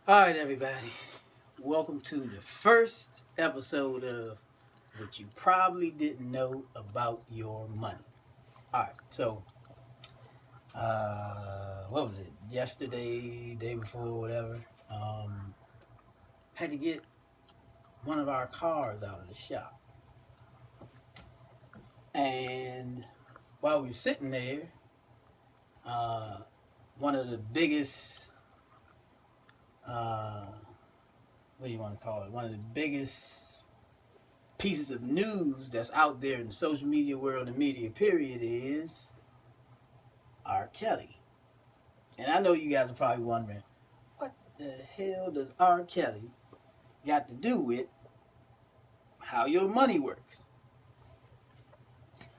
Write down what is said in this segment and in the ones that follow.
All right, everybody. Welcome to the first episode of What You Probably Didn't Know About Your Money. All right, so what was it? Yesterday, day before, whatever. Um, had to get one of our cars out of the shop, and while we were sitting there, uh, one of the biggest, uh, what do you want to call it? One of the biggest pieces of news that's out there in the social media world and media period is R. Kelly. And I know you guys are probably wondering, what the hell does R. Kelly got to do with how your money works?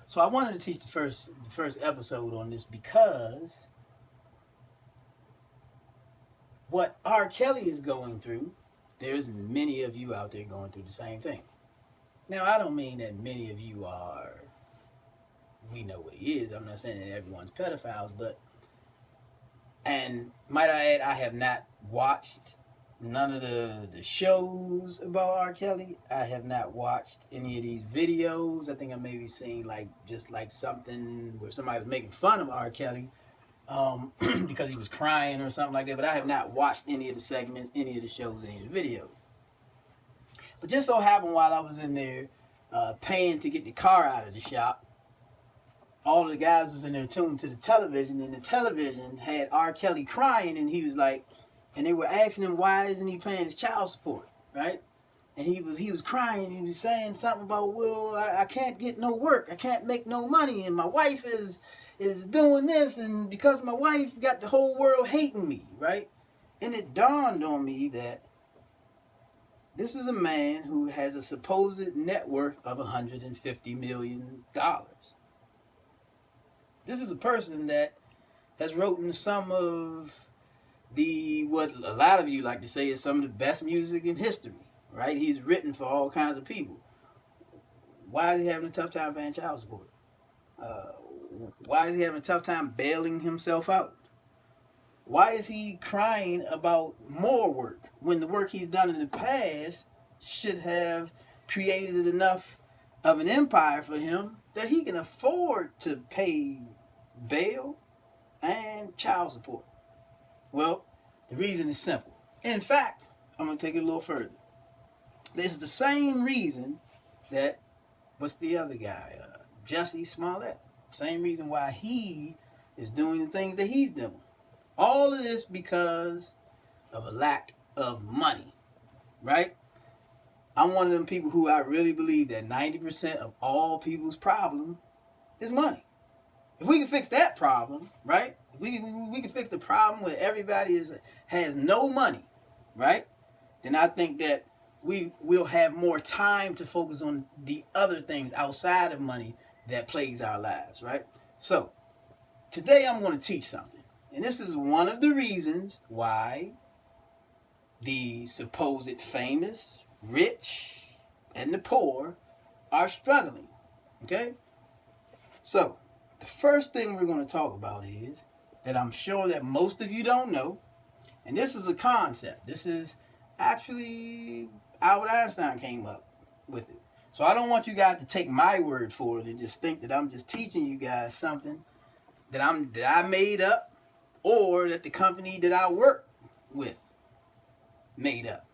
So I wanted to teach the first episode on this because what R. Kelly is going through, there's many of you out there going through the same thing. Now I don't mean that many of you are we know what he is. I'm not saying that everyone's pedophiles, but and might I add, I have not watched none of the shows about R. Kelly. I have not watched any of these videos. I think I maybe seen like just like something where somebody was making fun of R. Kelly because he was crying or something like that. But I have not watched any of the segments, any of the shows, any of the videos. But just so happened while I was in there paying to get the car out of the shop, all the guys was in there tuned to the television, and the television had R. Kelly crying, and he was like, and they were asking him why isn't he paying his child support, right? And he was crying. He was saying something about, well, I can't get no work, I can't make no money, and my wife is doing this, and because my wife got the whole world hating me, right? And it dawned on me that this is a man who has a supposed net worth of $150 million. This is a person that has written some of the what a lot of you like to say is some of the best music in history, right? He's written for all kinds of people. Why is he having a tough time paying child support? Uh, why is he having a tough time bailing himself out? Why is he crying about more work when the work he's done in the past should have created enough of an empire for him that he can afford to pay bail and child support? Well, the reason is simple. In fact, I'm going to take it a little further. This is the same reason that, what's the other guy? Jussie Smollett. Same reason why he is doing the things that he's doing. All of this because of a lack of money, right? I'm one of them people who I really believe that 90% of all people's problem is money. If we can fix that problem, right? If we can fix the problem where everybody has no money, right? Then I think that we will have more time to focus on the other things outside of money that plagues our lives, right? So today I'm going to teach something. And this is one of the reasons why the supposed famous, rich, and the poor are struggling. Okay? So, the first thing we're going to talk about is that I'm sure that most of you don't know, and this is a concept. This is actually Albert Einstein came up with it. So I don't want you guys to take my word for it and just think that I'm just teaching you guys something that I made up or that the company that I work with made up.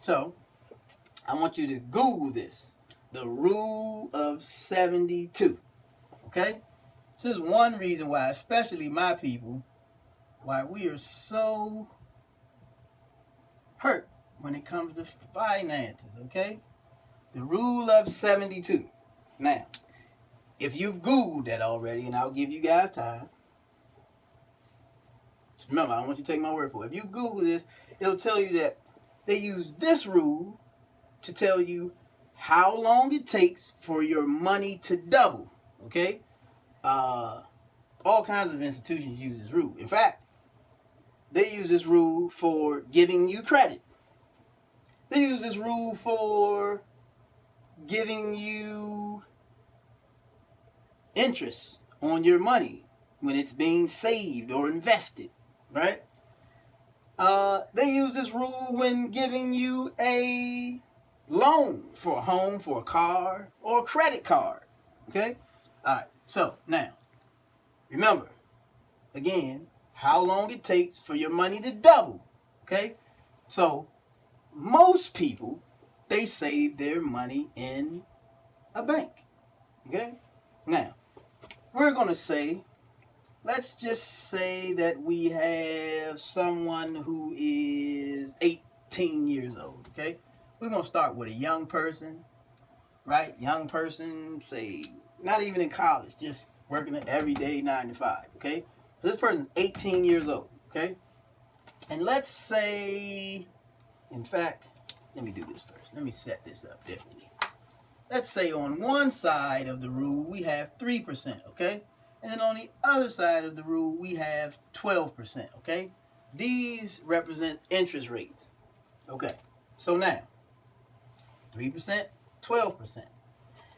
So, I want you to Google this. The rule of 72. Okay? This is one reason why, especially my people, why we are so hurt when it comes to finances, okay? The rule of 72. Now, if you've Googled that already, and I'll give you guys time, remember, I don't want you to take my word for it. If you Google this, it'll tell you that they use this rule to tell you how long it takes for your money to double. Okay? All kinds of institutions use this rule. In fact, they use this rule for giving you credit. They use this rule for giving you interest on your money when it's being saved or invested, right? They use this rule when giving you a loan for a home, for a car, or a credit card. Okay? All right. So now, remember, again, how long it takes for your money to double. Okay? So most people, they save their money in a bank. Okay? Now, we're going to say, let's just say that we have someone who is 18 years old. Okay? We're going to start with a young person, right? Young person, say, not even in college, just working an everyday 9 to 5. Okay? So this person's 18 years old. Okay? And let's say, in fact, let me do this first. Let me set this up differently. Let's say on one side of the rule, we have 3%, okay? And then on the other side of the rule, we have 12%, okay? These represent interest rates. Okay, so now, 3%, 12%.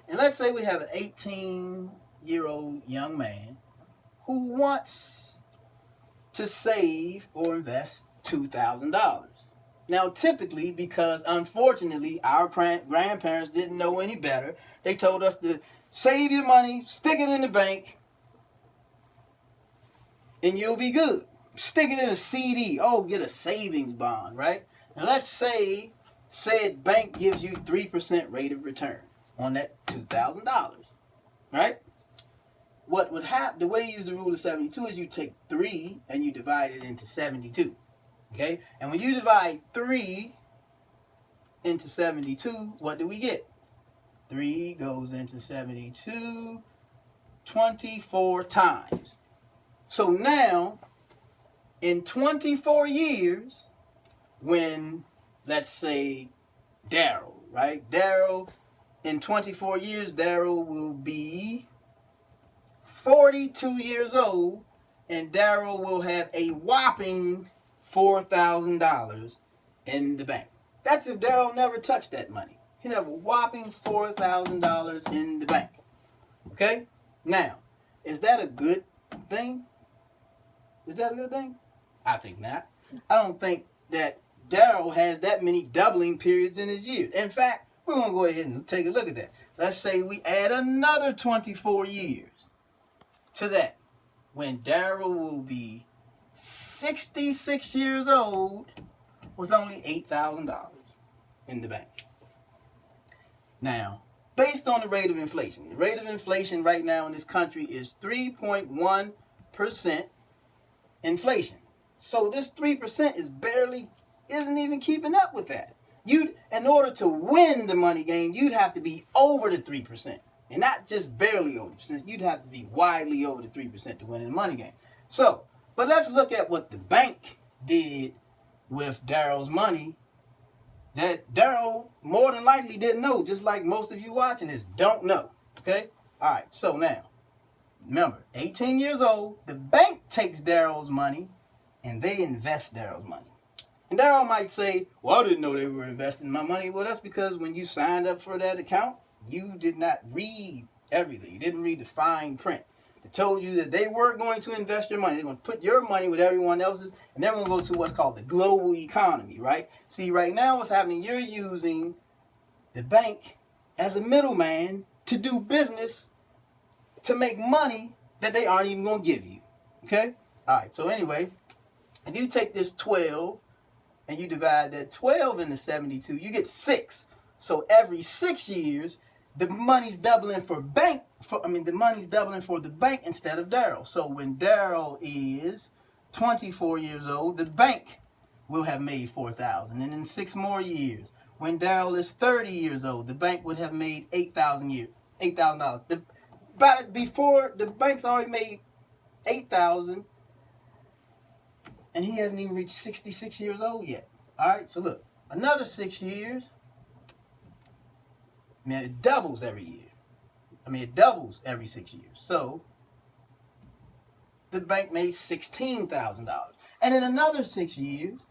And let's say we have an 18-year-old young man who wants to save or invest $2,000. Now, typically, because unfortunately our grandparents didn't know any better, they told us to save your money, stick it in the bank, and you'll be good. Stick it in a CD. Oh, get a savings bond, right? Now, let's say said bank gives you 3% rate of return on that $2,000, right? What would happen, the way you use the rule of 72 is you take 3 and you divide it into 72. Okay, and when you divide 3 into 72, what do we get? 3 goes into 72 24 times. So now, in 24 years, when, let's say, Daryl, right? Daryl, in 24 years, Daryl will be 42 years old, and Daryl will have a whopping $4,000 in the bank. That's if Daryl never touched that money. He'd have a whopping $4,000 in the bank. Okay? Now, is that a good thing? Is that a good thing? I think not. I don't think that Daryl has that many doubling periods in his years. In fact, we're going to go ahead and take a look at that. Let's say we add another 24 years to that, when Daryl will be 66 years old with only $8,000 in the bank. Now, based on the rate of inflation right now in this country is 3.1% inflation. So this 3% isn't even keeping up with that. In order to win the money game, you'd have to be over the 3%. And not just barely over the 3%. You'd have to be widely over the 3% to win in the money game. So, but let's look at what the bank did with Daryl's money that Daryl more than likely didn't know, just like most of you watching this don't know. Okay? All right, so now, remember, 18 years old, the bank takes Daryl's money and they invest Daryl's money. And Daryl might say, well, I didn't know they were investing my money. Well, that's because when you signed up for that account, you did not read everything. You didn't read the fine print. It told you that they were going to invest your money. They're going to put your money with everyone else's, and they're going to go to what's called the global economy, right? See, right now what's happening, you're using the bank as a middleman to do business, to make money that they aren't even going to give you, okay? All right, so anyway, if you take this 12 and you divide that 12 into 72, you get 6. So every 6 years, the money's doubling for the money's doubling for the bank instead of Daryl. So when Daryl is 24 years old, the bank will have made $4,000. And in 6 more years, when Daryl is 30 years old, the bank would have made $8,000. But before, the bank's already made $8,000, and he hasn't even reached 66 years old yet. All right, so look, another 6 years. Now, it doubles every year. It doubles every 6 years. So, the bank made $16,000. And in another 6 years,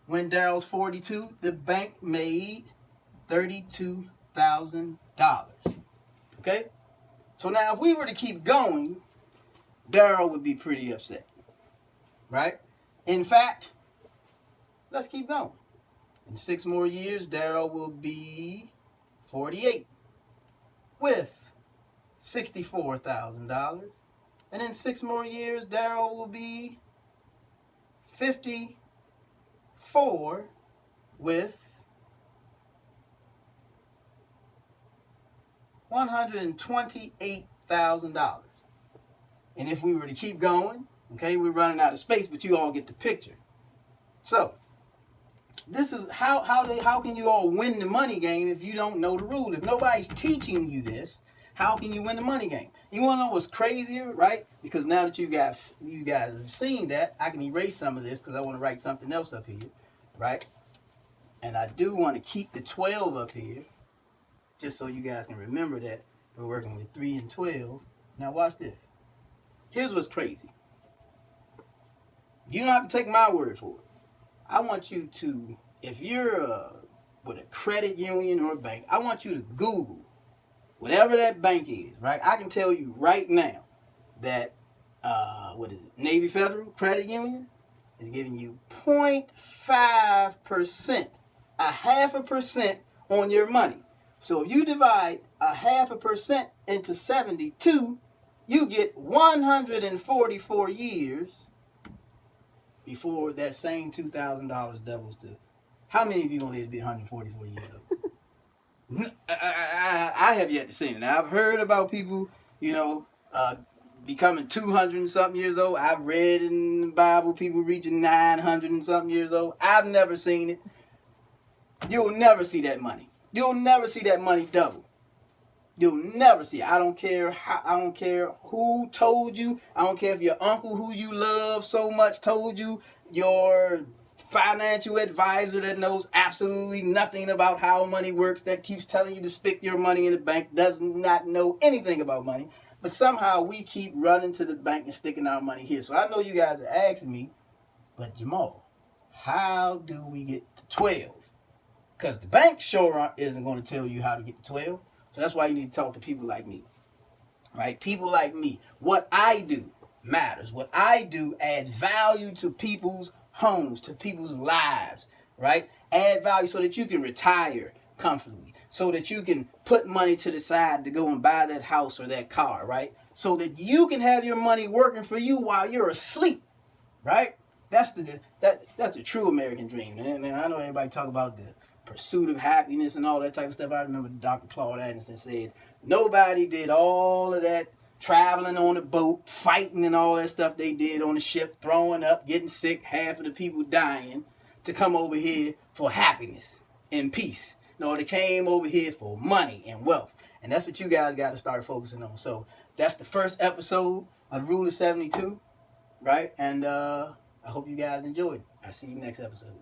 when Daryl's 42, the bank made $32,000. Okay? So now, if we were to keep going, Daryl would be pretty upset. Right? In fact, Let's keep going. In 6 more years, Daryl will be 48 with $64,000. And in 6 more years, Daryl will be 54 with $128,000. And if we were to keep going, okay, we're running out of space, but you all get the picture. So, this is how can you all win the money game if you don't know the rule? If nobody's teaching you this, how can you win the money game? You want to know what's crazier, right? Because now that you guys have seen that, I can erase some of this because I want to write something else up here, right? And I do want to keep the 12 up here, just so you guys can remember that we're working with 3 and 12. Now watch this. Here's what's crazy. You don't have to take my word for it. I want you to, if you're with a credit union or a bank, I want you to Google whatever that bank is, right? I can tell you right now that, Navy Federal Credit Union is giving you 0.5%, a 0.5% on your money. So if you divide a 0.5% into 72, you get 144 years before that same $2,000 doubles to. How many of you gonna live to be 144 years old? I have yet to see it. Now I've heard about people, becoming 200 and something years old. I've read in the Bible people reaching 900 and something years old. I've never seen it. You'll never see that money. You'll never see that money double. You'll never see it. I don't care who told you. I don't care if your uncle who you love so much told you. Your financial advisor that knows absolutely nothing about how money works, that keeps telling you to stick your money in the bank, does not know anything about money. But somehow we keep running to the bank and sticking our money here. So I know you guys are asking me, but Jamall, how do we get to 12? Because the bank sure isn't going to tell you how to get to 12. So that's why you need to talk to people like me, right? People like me. What I do matters. What I do adds value to people's homes, to people's lives, right? Add value so that you can retire comfortably, so that you can put money to the side to go and buy that house or that car, right? So that you can have your money working for you while you're asleep, right? That's the true American dream. And I know everybody talk about the pursuit of happiness and all that type of stuff. I remember Dr. Claude Anderson said, nobody did all of that traveling on a boat, fighting and all that stuff they did on the ship, throwing up, getting sick, half of the people dying, to come over here for happiness and peace. No, they came over here for money and wealth. And that's what you guys got to start focusing on. So that's the first episode of Rule of 72, right? And I hope you guys enjoyed it. I'll see you next episode.